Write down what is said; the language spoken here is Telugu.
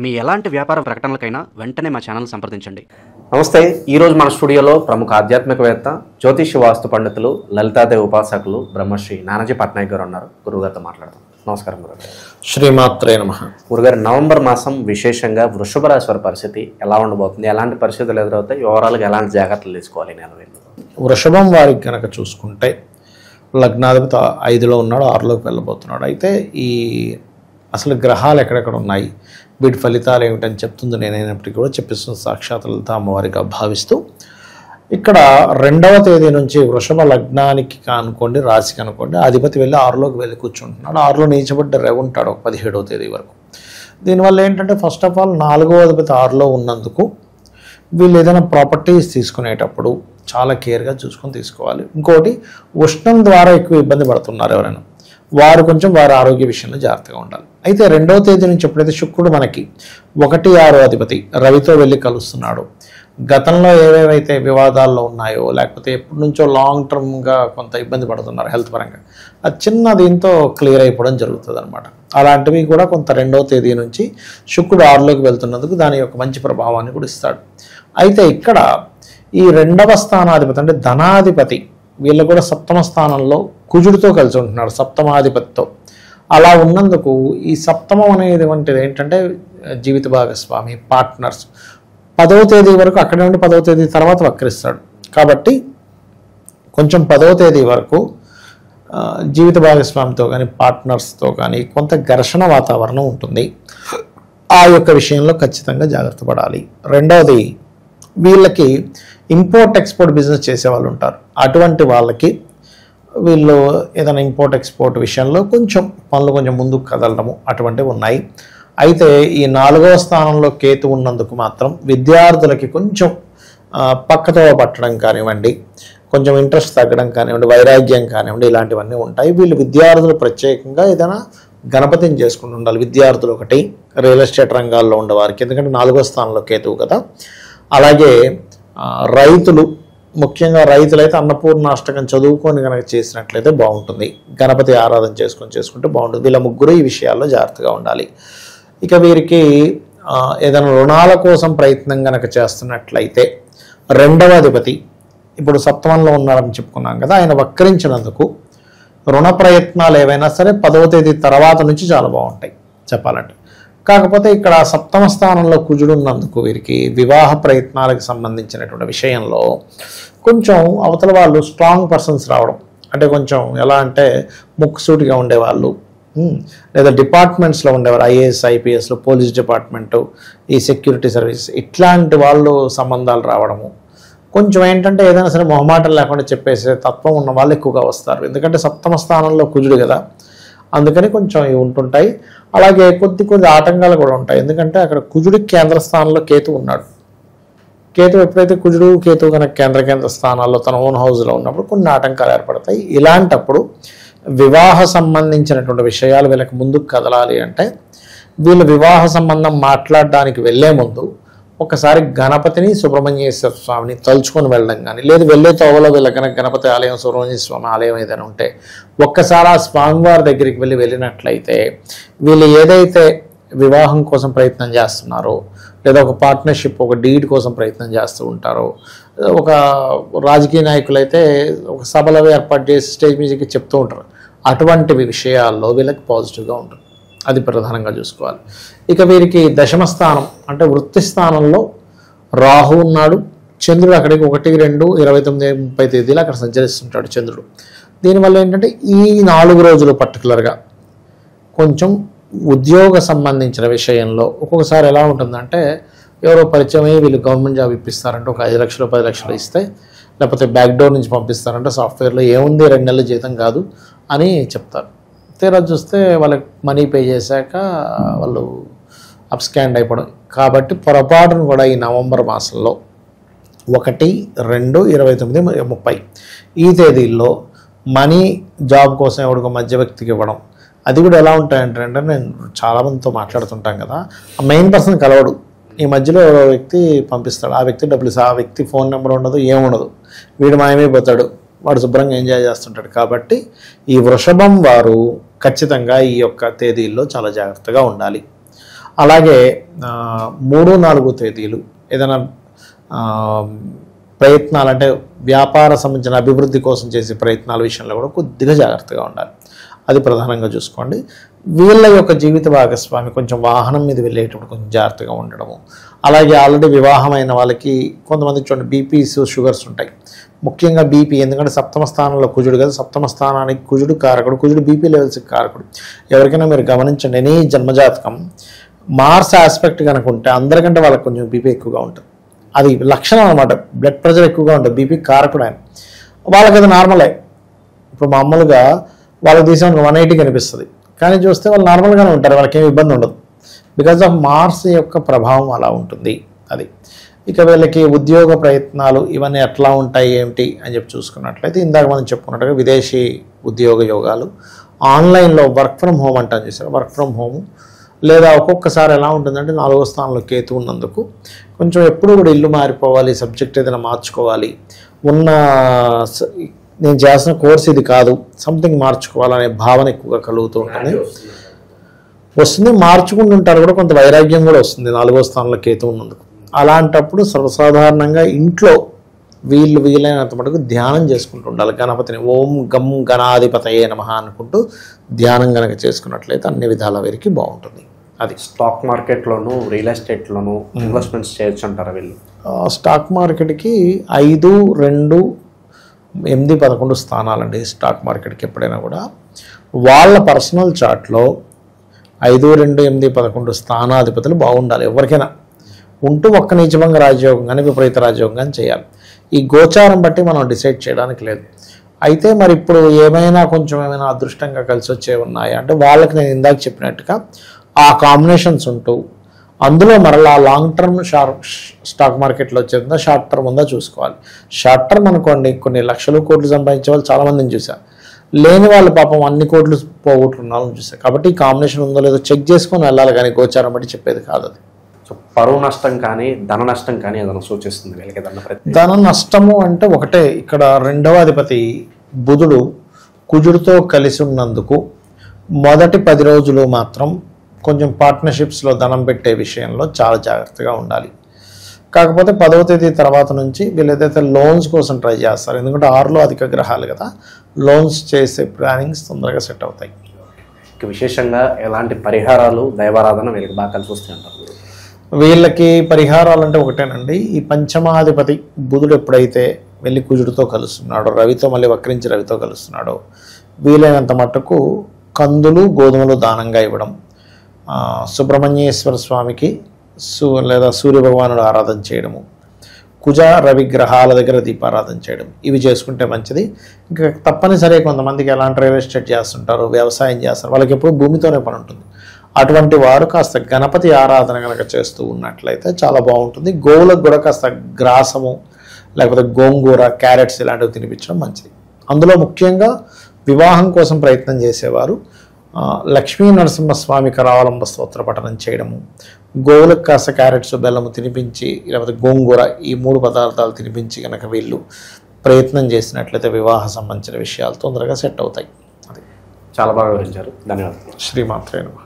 మీ ఎలాంటి వ్యాపార ప్రకటనలకైనా వెంటనే మా ఛానల్ సంప్రదించండి. నమస్తే. ఈరోజు మన స్టూడియోలో ప్రముఖ ఆధ్యాత్మికవేత్త, జ్యోతిష్య వాస్తు పండితులు, లలితాదేవి ఉపాసకులు బ్రహ్మశ్రీ నానాజీ పట్నాయక్ గారు ఉన్నారు. గురుగారితో మాట్లాడతాం. నమస్కారం గురుగారు. శ్రీమాత్రే నమః. గురుగారు, నవంబర్ మాసం విశేషంగా వృషభ రాశి వారి పరిస్థితి ఎలా ఉండబోతుంది? ఎలాంటి పరిస్థితులు ఎదురవుతాయి? వివరాలుగా ఎలాంటి జాగ్రత్తలు తీసుకోవాలి? వృషభం వారికి కనుక చూసుకుంటే లగ్నాధిపతి 5లో ఉన్నాడు, 6లోకి వెళ్ళబోతున్నాడు. అయితే ఈ అసలు గ్రహాలు ఎక్కడెక్కడ ఉన్నాయి, వీటి ఫలితాలు ఏమిటని చెప్తుంది నేనైనప్పటికీ కూడా చెప్పిస్తున్న సాక్షాత్ లలిత అమ్మవారిగా భావిస్తూ ఇక్కడ 2వ తేదీ నుంచి వృషభ లగ్నానికి అనుకోండి, రాశికి అనుకోండి, అధిపతి వెళ్ళి 6లోకి వెళ్ళి కూర్చుంటున్నాడు. 6లో నీచబడ్డ రేవు ఉంటాడు 17వ తేదీ వరకు. దీనివల్ల ఏంటంటే ఫస్ట్ ఆఫ్ ఆల్ 4వ అధిపతి 6లో ఉన్నందుకు వీళ్ళు ఏదైనా ప్రాపర్టీస్ తీసుకునేటప్పుడు చాలా కేర్గా చూసుకొని తీసుకోవాలి. ఇంకోటి, ఉష్ణం ద్వారా ఎక్కువ ఇబ్బంది పడుతున్నారు ఎవరైనా, వారు కొంచెం వారి ఆరోగ్య విషయంలో జాగ్రత్తగా ఉండాలి. అయితే 2వ తేదీ నుంచి ఎప్పుడైతే శుక్రుడు మనకి 1-6 అధిపతి రవితో వెళ్ళి కలుస్తున్నాడు, గతంలో ఏవేవైతే వివాదాల్లో ఉన్నాయో లేకపోతే ఎప్పటి నుంచో లాంగ్ టర్మ్గా కొంత ఇబ్బంది పడుతున్నారు హెల్త్ పరంగా, అది చిన్న దీంతో క్లియర్ అయిపోవడం జరుగుతుంది అనమాట. అలాంటివి కూడా కొంత 2వ తేదీ నుంచి శుక్రుడు 6లోకి వెళ్తున్నందుకు దాని యొక్క మంచి ప్రభావాన్ని కూడా ఇస్తాడు. అయితే ఇక్కడ ఈ 2వ స్థానాధిపతి అంటే ధనాధిపతి వీళ్ళు కూడా 7వ స్థానంలో కుజుడితో కలిసి ఉంటున్నారు, సప్తమాధిపతితో. అలా ఉన్నందుకు ఈ సప్తమం అనేది వంటిది ఏంటంటే జీవిత భాగస్వామి, పార్ట్నర్స్. 10వ తేదీ వరకు అక్కడే ఉండి 10వ తేదీ తర్వాత వక్రిస్తాడు. కాబట్టి కొంచెం 10వ తేదీ వరకు జీవిత భాగస్వామితో కానీ పార్ట్నర్స్తో కానీ కొంత ఘర్షణ వాతావరణం ఉంటుంది. ఆ యొక్క విషయంలో ఖచ్చితంగా జాగ్రత్త పడాలి. రెండవది, వీళ్ళకి ఇంపోర్ట్ ఎక్స్పోర్ట్ బిజినెస్ చేసేవాళ్ళు ఉంటారు. అటువంటి వాళ్ళకి వీళ్ళు ఏదైనా ఇంపోర్ట్ ఎక్స్పోర్ట్ విషయంలో కొంచెం పనులు కొంచెం ముందుకు కదలడము అటువంటివి ఉన్నాయి. అయితే ఈ 4వ స్థానంలో కేతు ఉన్నందుకు మాత్రం విద్యార్థులకి కొంచెం పక్కతో పట్టడం కానివ్వండి, కొంచెం ఇంట్రెస్ట్ తగ్గడం కానివ్వండి, వైరాగ్యం కానివ్వండి, ఇలాంటివన్నీ ఉంటాయి. వీళ్ళు విద్యార్థులు ప్రత్యేకంగా ఏదైనా గణపతిని చేసుకుంటూ ఉండాలి. విద్యార్థులు ఒకటి, రియల్ ఎస్టేట్ రంగాల్లో ఉండేవారికి, ఎందుకంటే 4వ స్థానంలో కేతువు కదా. అలాగే రైతులు, ముఖ్యంగా రైతులైతే అన్నపూర్ణాష్టకం చదువుకొని కనుక చేసినట్లయితే బాగుంటుంది. గణపతి ఆరాధన చేసుకుంటే బాగుంటుంది. వీళ్ళ ముగ్గురు ఈ విషయాల్లో జాగ్రత్తగా ఉండాలి. ఇక వీరికి ఏదైనా రుణాల కోసం ప్రయత్నం కనుక చేస్తున్నట్లయితే 2వ అధిపతి ఇప్పుడు 7మంలో ఉన్నారని చెప్పుకున్నాం కదా, ఆయన వక్రించినందుకు రుణ ప్రయత్నాలు ఏవైనా సరే 10వ తేదీ తర్వాత నుంచి చాలా బాగుంటాయి చెప్పాలంటే. కాకపోతే ఇక్కడ 7వ స్థానంలో కుజుడు ఉన్నందుకు వీరికి వివాహ ప్రయత్నాలకు సంబంధించినటువంటి విషయంలో కొంచెం అవతల వాళ్ళు స్ట్రాంగ్ పర్సన్స్ రావడం, అంటే కొంచెం ఎలా అంటే ముక్కుసూటిగా ఉండేవాళ్ళు, లేదా డిపార్ట్మెంట్స్లో ఉండేవారు, ఐఏఎస్ ఐపీఎస్లో, పోలీస్ డిపార్ట్మెంటు, ఈ సెక్యూరిటీ సర్వీస్, ఇట్లాంటి వాళ్ళు సంబంధాలు రావడము. కొంచెం ఏంటంటే ఏదైనా సరే మొహమాటం లేకుండా చెప్పేసే తత్వం ఉన్న వాళ్ళు ఎక్కువగా వస్తారు. ఎందుకంటే 7వ స్థానంలో కుజుడు కదా, అందుకని కొంచెం ఇవి ఉంటుంటాయి. అలాగే కొద్ది ఆటంకాలు కూడా ఉంటాయి. ఎందుకంటే అక్కడ కుజుడికి కేంద్ర స్థానంలో కేతు ఉన్నాడు. కేతు ఎప్పుడైతే కేతు కనుక కేంద్ర స్థానాల్లో తన ఓన్ హౌస్లో ఉన్నప్పుడు కొన్ని ఆటంకాలు ఏర్పడతాయి. ఇలాంటప్పుడు వివాహ సంబంధించినటువంటి విషయాలు వీళ్ళకి ముందుకు కదలాలి అంటే వీళ్ళు వివాహ సంబంధం మాట్లాడడానికి వెళ్ళే ముందు ఒకసారి గణపతిని, సుబ్రహ్మణ్యేశ్వర స్వామిని తలుచుకొని వెళ్ళడం కానీ, లేదు వెళ్ళే తోవలో వీళ్ళ కనుక గణపతి ఆలయం, సుబ్రహ్మణ్య స్వామి ఆలయం ఏదైనా ఉంటే ఒక్కసారి ఆ స్వామివారి దగ్గరికి వెళ్ళినట్లయితే వీళ్ళు ఏదైతే వివాహం కోసం ప్రయత్నం చేస్తున్నారో, లేదా ఒక పార్ట్నర్షిప్, ఒక డీడ్ కోసం ప్రయత్నం చేస్తూ ఉంటారో, ఒక రాజకీయ నాయకులైతే ఒక సభలో ఏర్పాటు చేసి స్టేజ్ మీదకి చెప్తూ ఉంటారు, అటువంటి విషయాల్లో వీళ్ళకి పాజిటివ్గా ఉంటుంది. అది ప్రధానంగా చూసుకోవాలి. ఇక వీరికి 10వ స్థానం అంటే వృత్తి స్థానంలో రాహు ఉన్నాడు. చంద్రుడు అక్కడికి 1, 2, 29, 30 తేదీలు అక్కడ సంచరిస్తుంటాడు చంద్రుడు. దీనివల్ల ఏంటంటే ఈ 4 రోజులు పర్టికులర్గా కొంచెం ఉద్యోగ సంబంధించిన విషయంలో ఒక్కొక్కసారి ఎలా ఉంటుందంటే ఎవరో పరిచయం అయ్యి వీళ్ళు గవర్నమెంట్ జాబ్ ఇప్పిస్తారంటే ఒక 5 లక్షలు 10 లక్షలు ఇస్తే, లేకపోతే బ్యాక్డోర్ నుంచి పంపిస్తారంటే సాఫ్ట్వేర్లో ఏముంది 2 నెలల జీతం కాదు అని చెప్తారు. తీరా చూస్తే వాళ్ళకి మనీ పే చేశాక వాళ్ళు అప్స్కాండ్ అయిపోవడం. కాబట్టి పొరపాటును కూడా ఈ నవంబర్ మాసంలో 1, 2, 29, 30 ఈ తేదీల్లో మనీ జాబ్ కోసం ఎవరికో మధ్య వ్యక్తికి ఇవ్వడం. అది కూడా ఎలా ఉంటాయంటే నేను చాలామందితో మాట్లాడుతుంటాం కదా, ఆ మెయిన్ పర్సన్ కలవడు, ఈ మధ్యలో ఎవరో వ్యక్తి పంపిస్తాడు, ఆ వ్యక్తి డబ్బులు, ఆ వ్యక్తి ఫోన్ నెంబర్ ఉండదు, ఏముండదు, వీడు మాయమైపోతాడు, వాడు శుభ్రంగా ఎంజాయ్ చేస్తుంటాడు. కాబట్టి ఈ వృషభం వారు ఖచ్చితంగా ఈ యొక్క తేదీల్లో చాలా జాగ్రత్తగా ఉండాలి. అలాగే 3, 4 తేదీలు ఏదైనా ప్రయత్నాలు అంటే వ్యాపార సంబంధించిన అభివృద్ధి కోసం చేసే ప్రయత్నాల విషయంలో కూడా కొద్దిగా జాగ్రత్తగా ఉండాలి. అది ప్రధానంగా చూసుకోండి. వీళ్ళ యొక్క జీవిత భాగస్వామి కొంచెం వాహనం మీద వెళ్ళేటప్పుడు కొంచెం జాగ్రత్తగా ఉండడము. అలాగే ఆల్రెడీ వివాహమైన వాళ్ళకి కొంతమంది చూడండి బీపీస్, షుగర్స్ ఉంటాయి. ముఖ్యంగా బీపీ, ఎందుకంటే సప్తమ స్థానంలో కుజుడు కదా, సప్తమ స్థానానికి కుజుడు కారకుడు, కుజుడు బీపీ లెవెల్స్కి కారకుడు. ఎవరికైనా మీరు గమనించండి, ఎనీ జన్మజాతకం మార్స్ ఆస్పెక్ట్ కనుక ఉంటే అందరికంటే వాళ్ళకి కొంచెం బీపీ ఎక్కువగా ఉంటుంది. అది లక్షణం అనమాట. బ్లడ్ ప్రెషర్ ఎక్కువగా ఉంటుంది, బీపీ కారకుడు ఆయన. వాళ్ళకి అది నార్మలే. ఇప్పుడు మామూలుగా వాళ్ళకి తీసిన 180 కనిపిస్తుంది, కానీ చూస్తే వాళ్ళు నార్మల్గానే ఉంటారు, వాళ్ళకి ఏమి ఇబ్బంది ఉండదు. బికాజ్ ఆఫ్ మార్స్ యొక్క ప్రభావం అలా ఉంటుంది. అది ఇక వీళ్ళకి ఉద్యోగ ప్రయత్నాలు ఇవన్నీ ఎట్లా ఉంటాయి ఏమిటి అని చెప్పి చూసుకున్నట్లయితే ఇందాక మనం చెప్పుకున్నట్టుగా విదేశీ ఉద్యోగ యోగాలు, ఆన్లైన్లో వర్క్ ఫ్రమ్ హోమ్ అంటాం చేశారు, వర్క్ ఫ్రమ్ హోమ్. లేదా ఒక్కొక్కసారి ఎలా ఉంటుందంటే 4వ స్థానంలో కేతు ఉన్నందుకు కొంచెం ఎప్పుడు కూడా ఇల్లు మారిపోవాలి, సబ్జెక్ట్ ఏదైనా మార్చుకోవాలి, నేను చేసిన కోర్స్ ఇది కాదు, సంథింగ్ మార్చుకోవాలనే భావన ఎక్కువగా కలుగుతూ ఉంటుంది. వస్తుంది, మార్చుకుంటుంటారు కూడా, కొంత వైరాగ్యం కూడా వస్తుంది 4వ స్థానంలో కేతు ఉన్నందుకు. అలాంటప్పుడు సర్వసాధారణంగా ఇంట్లో వీలైనంత మటుకు ధ్యానం చేసుకుంటూ ఉండాలి. గణపతిని ఓం గం గణాధిపతయే నమః అనుకుంటూ ధ్యానం కనుక చేసుకున్నట్లయితే అన్ని విధాల వీరికి బాగుంటుంది. అది స్టాక్ మార్కెట్లోను రియల్ ఎస్టేట్లోను ఇన్వెస్ట్మెంట్స్ చేయొచ్చు అంటారా వీళ్ళు? స్టాక్ మార్కెట్కి 5, 2, 8, 11 స్థానాలండి. స్టాక్ మార్కెట్కి ఎప్పుడైనా కూడా వాళ్ళ పర్సనల్ చార్ట్లో 5, 2, 8, 11 స్థానాధిపతులు బాగుండాలి. ఎవరికైనా ఉంటూ ఒక్క నీచభంగ రాజయోగం కానీ విపరీత రాజయోగం కానీ చేయాలి. ఈ గోచారం బట్టి మనం డిసైడ్ చేయడానికి లేదు. అయితే మరి ఇప్పుడు ఏమైనా అదృష్టంగా కలిసి వచ్చేవి ఉన్నాయా అంటే వాళ్ళకి నేను ఇందాక చెప్పినట్టుగా ఆ కాంబినేషన్స్ ఉంటూ అందులో మరలా లాంగ్ టర్మ్ స్టాక్ మార్కెట్లో వచ్చేదా షార్ట్ టర్మ్ ఉందా చూసుకోవాలి. షార్ట్ టర్మ్ అనుకోండి, కొన్ని లక్షలు కోట్లు సంపాదించే వాళ్ళు చాలామందిని చూశారు, లేని వాళ్ళు పాపం అన్ని కోట్లు పోగొట్టుకున్న వాళ్ళని చూశారు. కాబట్టి ఈ కాంబినేషన్ ఉందో లేదో చెక్ చేసుకొని వెళ్ళాలి, కానీ గోచారం బట్టి చెప్పేది కాదు అది. పరువు నష్టం కానీ ధన నష్టం కానీ ఏదైనా సూచిస్తుంది వీళ్ళకి? ధన నష్టము అంటే ఒకటే, ఇక్కడ 2వ అధిపతి బుధుడు కుజుడితో కలిసి ఉన్నందుకు మొదటి 10 రోజులు మాత్రం కొంచెం పార్ట్నర్షిప్స్లో ధనం పెట్టే విషయంలో చాలా జాగ్రత్తగా ఉండాలి. కాకపోతే 10వ తేదీ తర్వాత నుంచి వీళ్ళు ఏదైతే లోన్స్ కోసం ట్రై చేస్తారు, ఎందుకంటే 6లో అధిక గ్రహాలు కదా, లోన్స్ చేసే ప్లానింగ్స్ తొందరగా సెట్ అవుతాయి. విశేషంగా ఎలాంటి పరిహారాలు దైవారాధన వీళ్ళకి బాగా కలిసి వస్తాయి అంటారు? వీళ్ళకి పరిహారాలు అంటే ఒకటేనండి. ఈ పంచమాధిపతి బుధుడు ఎప్పుడైతే వెళ్ళి కుజుడితో కలుస్తున్నాడో, రవితో మళ్ళీ వక్రించి రవితో కలుస్తున్నాడో, వీలైనంత మట్టుకు కందులు, గోధుమలు దానంగా ఇవ్వడం, సుబ్రహ్మణ్యేశ్వర స్వామికి లేదా సూర్యభగవానుడు ఆరాధన చేయడము, కుజ రవి గ్రహాల దగ్గర దీపారాధన చేయడం, ఇవి చేసుకుంటే మంచిది. ఇంకా తప్పనిసరిగా కొంతమందికి ఎలాంటి రియల్ ఎస్టేట్ చేస్తుంటారు, వ్యవసాయం చేస్తారు, వాళ్ళకి ఎప్పుడు భూమితోనే పని ఉంటుంది. అటువంటి వారు కాస్త గణపతి ఆరాధన కనుక చేస్తూ ఉన్నట్లయితే చాలా బాగుంటుంది. గోవులకు కూడా కాస్త గ్రాసము లేకపోతే గోంగూర, క్యారెట్స్ ఇలాంటివి తినిపించడం మంచిది. అందులో ముఖ్యంగా వివాహం కోసం ప్రయత్నం చేసేవారు లక్ష్మీ నరసింహస్వామి కరావలంబ స్తోత్ర పఠనం చేయడము, గోవులకు కాస్త క్యారెట్స్, బెల్లము తినిపించి లేకపోతే గోంగూర, ఈ 3 పదార్థాలు తినిపించి కనుక వీళ్ళు ప్రయత్నం చేసినట్లయితే వివాహ సంబంధించిన విషయాలు తొందరగా సెట్ అవుతాయి. అది చాలా బాగా వివరించారు. ధన్యవాదాలు. శ్రీమాత్రే నమః.